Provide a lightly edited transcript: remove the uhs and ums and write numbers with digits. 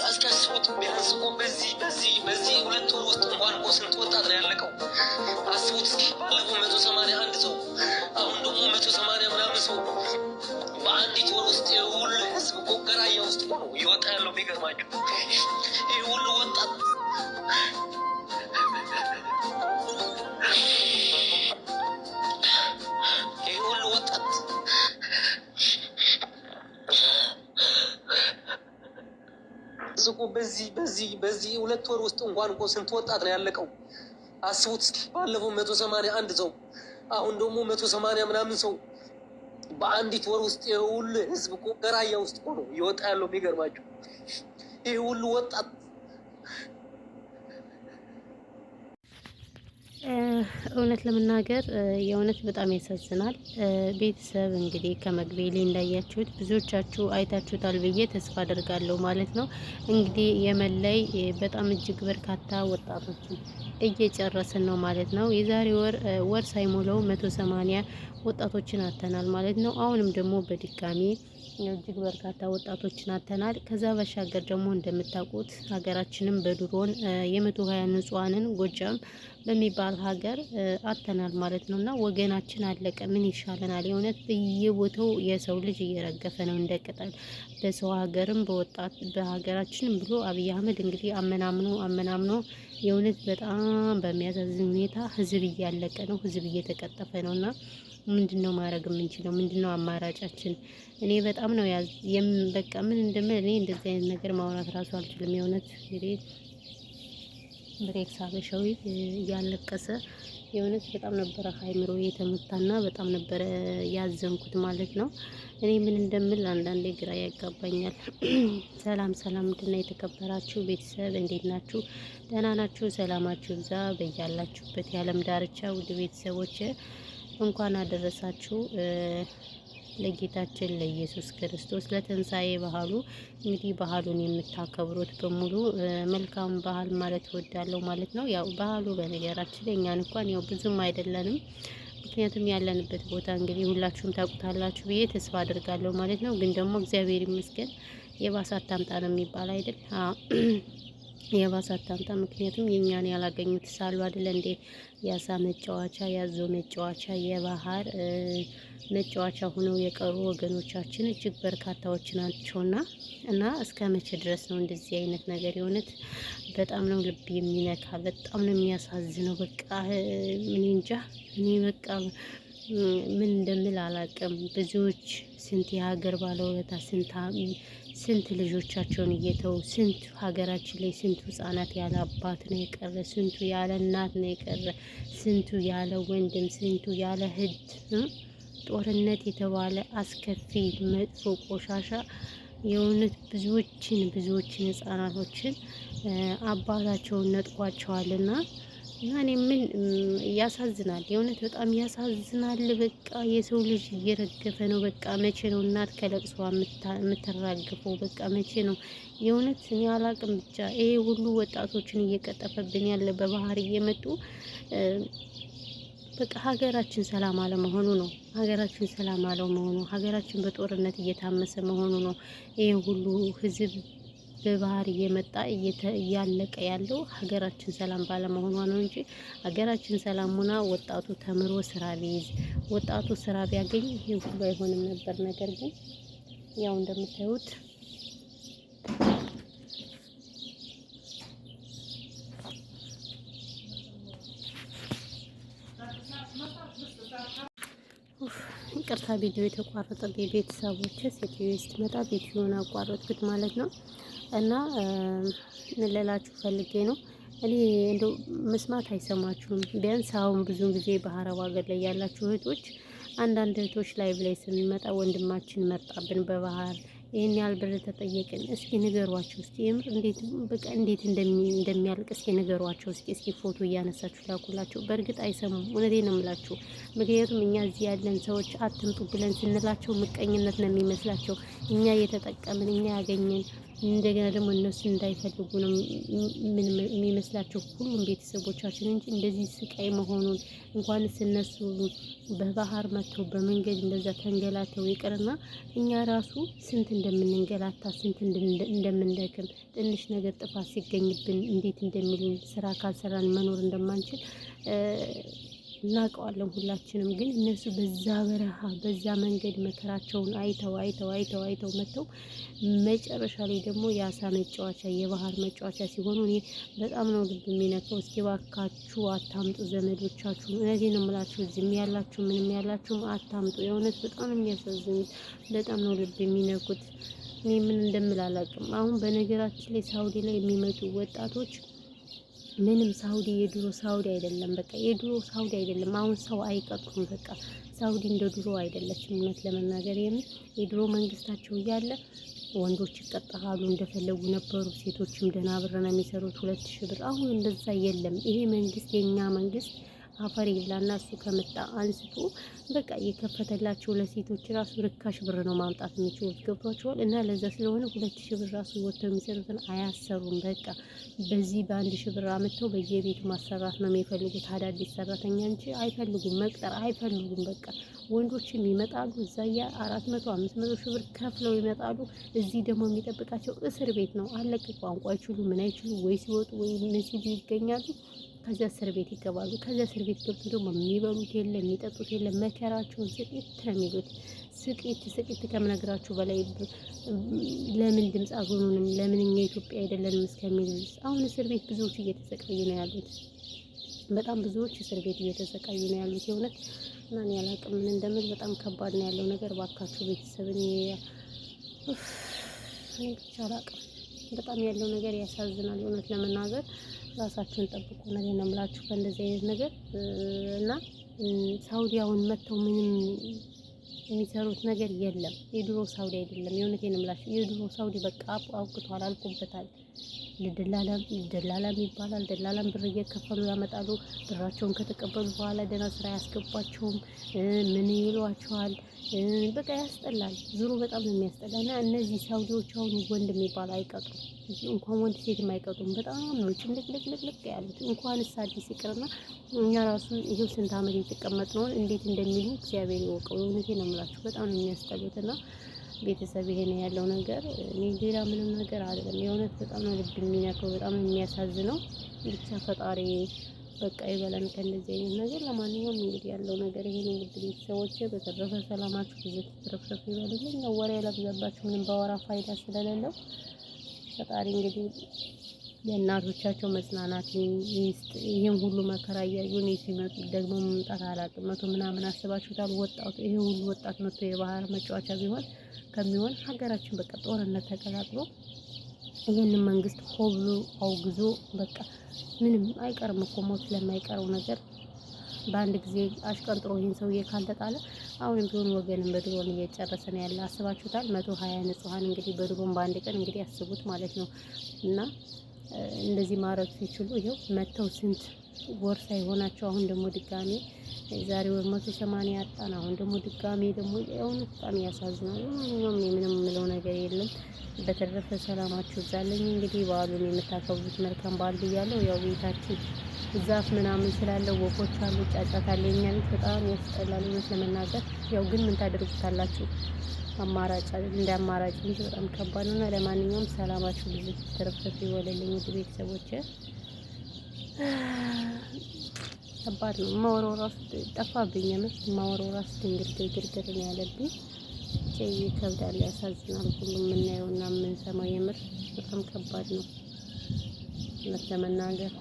አስከስሩት ቢያንስ እኮ በዚህ 2 ወር ውስጥ እንኳን እኮ ስንት ወጣት ነው ያለቀው? አስቡት እስኪ። ባለፈው 181 ሰው፣ አሁን ደግሞ 180 ምናምን ሰው በአንዲት ወር ውስጥ የሁሉ ህዝብ እኮ ገራያ ውስጥ እኮ ነው ይወጣ ያለው። የሚገርማችሁ ይህ ሁሉ ወጣት እኮ በዚህ 2 ወር ውስጥ እንኳን እኮ ስንት ወጣት ነው ያለቀው? አስቡት እስኪ። ባለፈው 181 ሰው፣ አሁን ደግሞ 180 ምናምን ሰው በአንዲት ወር ውስጥ የሁሉ ህዝብ እኮ ገራያ ውስጥ እኮ ነው ይወጣ ያለው። የሚገርማችሁ ይህ ሁሉ ወጣት እውነት ለመናገር የእውነት በጣም ያሳዝናል። ቤተሰብ እንግዲህ ከመግቢያ ላይ እንዳያችሁት ብዙዎቻችሁ አይታችሁታል ብዬ ተስፋ አደርጋለሁ ማለት ነው። እንግዲህ የመን ላይ በጣም እጅግ በርካታ ወጣቶችን እየጨረስን ነው ማለት ነው። የዛሬ ወር ሳይሞላው 180 ወጣቶችን አተናል ማለት ነው። አሁንም ደግሞ በድጋሚ እጅግ በርካታ ወጣቶችን አተናል። ከዛ ባሻገር ደግሞ እንደምታውቁት ሀገራችንም በድሮን የ120 ንጹሃንን ጎጃም በሚባል ሀገር አተናል ማለት ነው። እና ወገናችን አለቀ፣ ምን ይሻለናል? የእውነት በየቦታው የሰው ልጅ እየረገፈ ነው እንደ ቅጠል፣ በሰው ሀገርም በወጣት በሀገራችንም ብሎ አብይ አህመድ እንግዲህ አመናምኖ የእውነት በጣም በሚያሳዝን ሁኔታ ህዝብ እያለቀ ነው፣ ህዝብ እየተቀጠፈ ነው። እና ምንድነው ማድረግ የምንችለው? ምንድነው አማራጫችን? እኔ በጣም ነው በቃ ምን እንደምን እኔ እንደዚህ አይነት ነገር ማውራት ራሱ አልችልም። የእውነት እንግዲህ ብሬክስ ሀበሻዊ እያለቀሰ የእውነት በጣም ነበረ ሃይምሮ የተመታና በጣም ነበረ ያዘንኩት ማለት ነው። እኔ ምን እንደምል አንዳንዴ ግራ ያጋባኛል። ሰላም ምንድነው የተከበራችሁ ቤተሰብ እንዴት ናችሁ? ደህና ናችሁ? ሰላማችሁ ይብዛ በያላችሁበት የዓለም ዳርቻ ውድ ቤተሰቦች እንኳን አደረሳችሁ ለጌታችን ለኢየሱስ ክርስቶስ ለትንሳኤ ባህሉ። እንግዲህ ባህሉን የምታከብሩት በሙሉ መልካም ባህል ማለት እወዳለሁ ማለት ነው። ያው ባህሉ በነገራችን ላይ እኛን እንኳን ያው ብዙም አይደለንም፣ ምክንያቱም ያለንበት ቦታ እንግዲህ ሁላችሁም ታውቁታላችሁ ብዬ ተስፋ አድርጋለሁ ማለት ነው። ግን ደግሞ እግዚአብሔር ይመስገን የባሰ አታምጣ ነው የሚባል አይደል? የባሰ አታምጣ። ምክንያቱም የኛን ያላገኙት ሳሉ አይደል እንዴ ያሳ መጫወቻ፣ ያዞ መጫወቻ፣ የባህር መጫወቻ ሆነው የቀሩ ወገኖቻችን እጅግ በርካታዎች ናቸውና እና እስከ መቼ ድረስ ነው እንደዚህ አይነት ነገር? የሆነት በጣም ነው ልብ የሚነካ፣ በጣም ነው የሚያሳዝነው። በቃ ምን እንጃ እኔ በቃ ምን እንደምል አላውቅም። ብዙዎች ስንት የሀገር ባለውለታ ስንት ልጆቻቸውን እየተው ስንት ሀገራችን ላይ ስንቱ ህጻናት ያለ አባት ነው የቀረ፣ ስንቱ ያለ እናት ነው የቀረ፣ ስንቱ ያለ ወንድም፣ ስንቱ ያለ እህት። ጦርነት የተባለ አስከፊ መጥፎ ቆሻሻ የእውነት ብዙዎችን ህጻናቶችን አባታቸውን ነጥቋቸዋልና እና እኔ ምን ያሳዝናል፣ የእውነት በጣም ያሳዝናል። በቃ የሰው ልጅ እየረገፈ ነው። በቃ መቼ ነው እናት ከለቅሷ የምትራገፈው? በቃ መቼ ነው? የእውነት እኔ አላቅም። ብቻ ይሄ ሁሉ ወጣቶችን እየቀጠፈብን ያለ በባህር እየመጡ በቃ ሀገራችን ሰላም አለመሆኑ ነው። ሀገራችን በጦርነት እየታመሰ መሆኑ ነው። ይሄ ሁሉ ህዝብ በባህር እየመጣ እያለቀ ያለው ሀገራችን ሰላም ባለመሆኗ ነው እንጂ ሀገራችን ሰላም ሆና ወጣቱ ተምሮ ስራ ቢይዝ ወጣቱ ስራ ቢያገኝ ይሄ ሁሉ አይሆንም ነበር። ነገር ግን ያው እንደምታዩት ይቅርታ ቪዲዮ የተቋረጠ ቤተሰቦች ሴትዮ ስትመጣ ቪዲዮውን አቋረጥኩት ማለት ነው። እና ምን ልላችሁ ፈልጌ ነው፣ እኔ እንደው መስማት አይሰማችሁም። ቢያንስ አሁን ብዙ ጊዜ በአረብ ሀገር ላይ ያላችሁ እህቶች አንዳንድ እህቶች ላይ ብላይ ስንመጣ ወንድማችን መጣብን በባህር ይሄን ያህል ብር ተጠየቅን፣ እስኪ ንገሯቸው፣ እስኪ የምር እንዴት እንደሚያልቅ እስኪ ንገሯቸው፣ እስኪ ፎቶ እያነሳችሁ ላኩላቸው። በእርግጥ አይሰሙም፣ እውነቴን ነው የምላችሁ። ምክንያቱም እኛ እዚህ ያለን ሰዎች አትምጡ ብለን ስንላቸው ምቀኝነት ነው የሚመስላቸው። እኛ እየተጠቀምን እኛ ያገኘን እንደገና ደግሞ እነሱ እንዳይፈልጉ ነው የሚመስላቸው ሁሉም ቤተሰቦቻችን እንጂ እንደዚህ ስቃይ መሆኑን እንኳንስ እነሱ በባህር መጥተው በመንገድ እንደዛ ተንገላተው ይቅርና እኛ ራሱ ስንት እንደምንንገላታ ስንት እንደምንደክም ትንሽ ነገር ጥፋት ሲገኝብን እንዴት እንደሚሉን ስራ ካልሰራን መኖር እንደማንችል እናውቀዋለን ሁላችንም። ግን እነሱ በዛ በረሃ በዛ መንገድ መከራቸውን አይተው መጥተው መጨረሻ ላይ ደግሞ የአሳ መጫወቻ የባህር መጫወቻ ሲሆኑ እኔ በጣም ነው ልብ የሚነካው። እስኪ ባካችሁ አታምጡ ዘመዶቻችሁ። እነዚህ ነው የምላችሁ፣ እዚህም ያላችሁ ምንም ያላችሁም አታምጡ። የእውነት በጣም የሚያሳዝኑት፣ በጣም ነው ልብ የሚነኩት። እኔ ምን እንደምል አላውቅም። አሁን በነገራችን ላይ ሳውዲ ላይ የሚመጡ ወጣቶች ምንም ሳውዲ የድሮ ሳውዲ አይደለም። በቃ የድሮ ሳውዲ አይደለም። አሁን ሰው አይቀጥሩም። በቃ ሳውዲ እንደ ድሮ አይደለችም። እውነት ለመናገር የድሮ መንግስታቸው እያለ ወንዶች ይቀጠራሉ እንደፈለጉ ነበሩ። ሴቶችም ደህና ብር ነው የሚሰሩት 2000 ብር። አሁን እንደዛ የለም። ይሄ መንግስት የኛ መንግስት አፈር ይብላና እሱ ከመጣ አንስቶ በቃ የከፈተላቸው ለሴቶች ራሱ ርካሽ ብር ነው ማምጣት የሚችሉት። ገብቷቸዋል። እና ለዛ ስለሆነ 2000 ብር ራሱ ወጥተው የሚሰሩትን አያሰሩም። በቃ በዚህ በ1000 ብር አመጥተው በየቤቱ ማሰራት ነው የሚፈልጉት አዳዲስ ሰራተኛ እንጂ አይፈልጉም፣ መቅጠር አይፈልጉም። በቃ ወንዶችም ይመጣሉ እዛ 400 500 ሺህ ብር ከፍለው ይመጣሉ። እዚህ ደግሞ የሚጠብቃቸው እስር ቤት ነው። አለቅ ቋንቋ አይችሉ ምን አይችሉ ወይ ሲወጡ ወይ ምን ሲሉ ይገኛሉ። ከዛ እስር ቤት ይገባሉ። ከዛ እስር ቤት ገብቶ ደግሞ የሚበሉት የለ የሚጠጡት የለ መከራቸውን ስቂት የሚሉት ስቂት ከምነግራችሁ በላይ ለምን ድምፅ አልሆኑንም ለምን እኛ ኢትዮጵያ አይደለንም እስከሚል አሁን እስር ቤት ብዙዎች እየተሰቃዩ ነው ያሉት። በጣም ብዙዎች እስር ቤት እየተሰቃዩ ነው ያሉት። የእውነት እና እኔ አላቅም ምን እንደምል። በጣም ከባድ ነው ያለው ነገር። ባካችሁ ቤተሰብን ብቻ አላቅም። በጣም ያለው ነገር ያሳዝናል። እውነት ለመናገር ራሳችሁን ጠብቁ ነው የምላችሁ ከእንደዚህ አይነት ነገር። እና ሳውዲያውን መጥተው ምንም የሚሰሩት ነገር የለም። የድሮ ሳውዲ አይደለም። የእውነቴን ነው የምላችሁ። የድሮ ሳውዲ በቃ አውቅቷል፣ አልቆበታል። ደላላም ይባላል። ደላላም ብር እየከፈሉ ያመጣሉ። ብራቸውን ከተቀበሉ በኋላ ደህና ስራ ያስገባቸውም ምን ይሏቸዋል። በቃ ያስጠላል። ዙሮ በጣም ነው የሚያስጠላ። እና እነዚህ ሳውዲዎች አሁን ወንድ የሚባል አይቀጥሩም። እንኳን ወንድ ሴት የማይቀጥሩም። በጣም ነው ጭምልቅልቅልቅ ያሉት። እንኳንስ አዲስ ይቅርና እኛ ራሱ ይሄው ስንት ዓመት የተቀመጥ ነው እንዴት እንደሚሉ እግዚአብሔር ይወቀው። እውነቴን ነው የምላችሁ። በጣም ነው የሚያስጠሉትና ቤተሰብ ይሄ ነው ያለው ነገር። እኔ ሌላ ምንም ነገር አይደለም። የእውነት በጣም ነው ልብ የሚነካው፣ በጣም ነው የሚያሳዝነው። ብቻ ፈጣሪ በቃ ይበለን ከእንደዚህ አይነት ነገር። ለማንኛውም እንግዲህ ያለው ነገር ይሄ ነው። ውድ ቤተሰቦቼ በተረፈ ሰላማችሁ ብዙ ትረፍረፍ ይበልልኝ። ወሬ ያለብዛባችሁ ምንም ባወራ ፋይዳ ስለሌለው ፈጣሪ እንግዲህ ለእናቶቻቸው መጽናናት ይስጥ። ይሄን ሁሉ መከራ እያዩ ነው ሲመጡ ደግሞ መምጣት አላውቅም። መቶ ምናምን አስባችሁታል? ወጣቱ ይሄ ሁሉ ወጣት መጥቶ የባህር መጫወቻ ቢሆን ከሚሆን ሀገራችን በቃ ጦርነት ተቀላቅሎ ይሄንን መንግስት ሆብሎ አውግዞ በቃ ምንም አይቀርም እኮ ሞት ለማይቀረው ነገር በአንድ ጊዜ አሽቀንጥሮ ይሄን ሰውዬ ካልተጣለ አሁንም ቢሆን ወገንን በድሮን እየጨረሰ ነው ያለ። አስባችሁታል? 120 ንጹሃን እንግዲህ በድሮን በአንድ ቀን እንግዲህ ያስቡት ማለት ነው። እና እንደዚህ ማረግ ሲችሉ ይሄው መተው ስንት ወር ሳይሆናቸው አሁን ደግሞ ድጋሜ ዛሬ ወር 180 ያጣን። አሁን ደግሞ ድጋሜ ደግሞ የእውነት በጣም ያሳዝናል። ማንኛውም ምንም የምለው ነገር የለም። በተረፈ ሰላማችሁ ይብዛልኝ። እንግዲህ በዓሉን የምታከብሩት መልካም በዓል ብያለሁ። ያው ቤታችን ዛፍ ምናምን ስላለው ወፎች አሉ፣ ጫጫታ አለ። የኛ ቤት በጣም ያስጠላል እውነት ለመናገር። ያው ግን ምን ታደርጉታላችሁ? አማራጭ እንደ አማራጭ እንጂ በጣም ከባድ ነው። ለማንኛውም ሰላማችሁ ብዙ ተረፍረፍ ይወለልኝ ውድ ቤተሰቦቼ። ከባድ ነው ማወራው ራሱ ጠፋብኝ። ማወራው ራሱ ግርግር ነው ያለብኝ። ይከብዳል፣ ያሳዝናል። ሁሉም የምናየውና የምንሰማው የምር በጣም ከባድ ነው እውነት ለመናገር።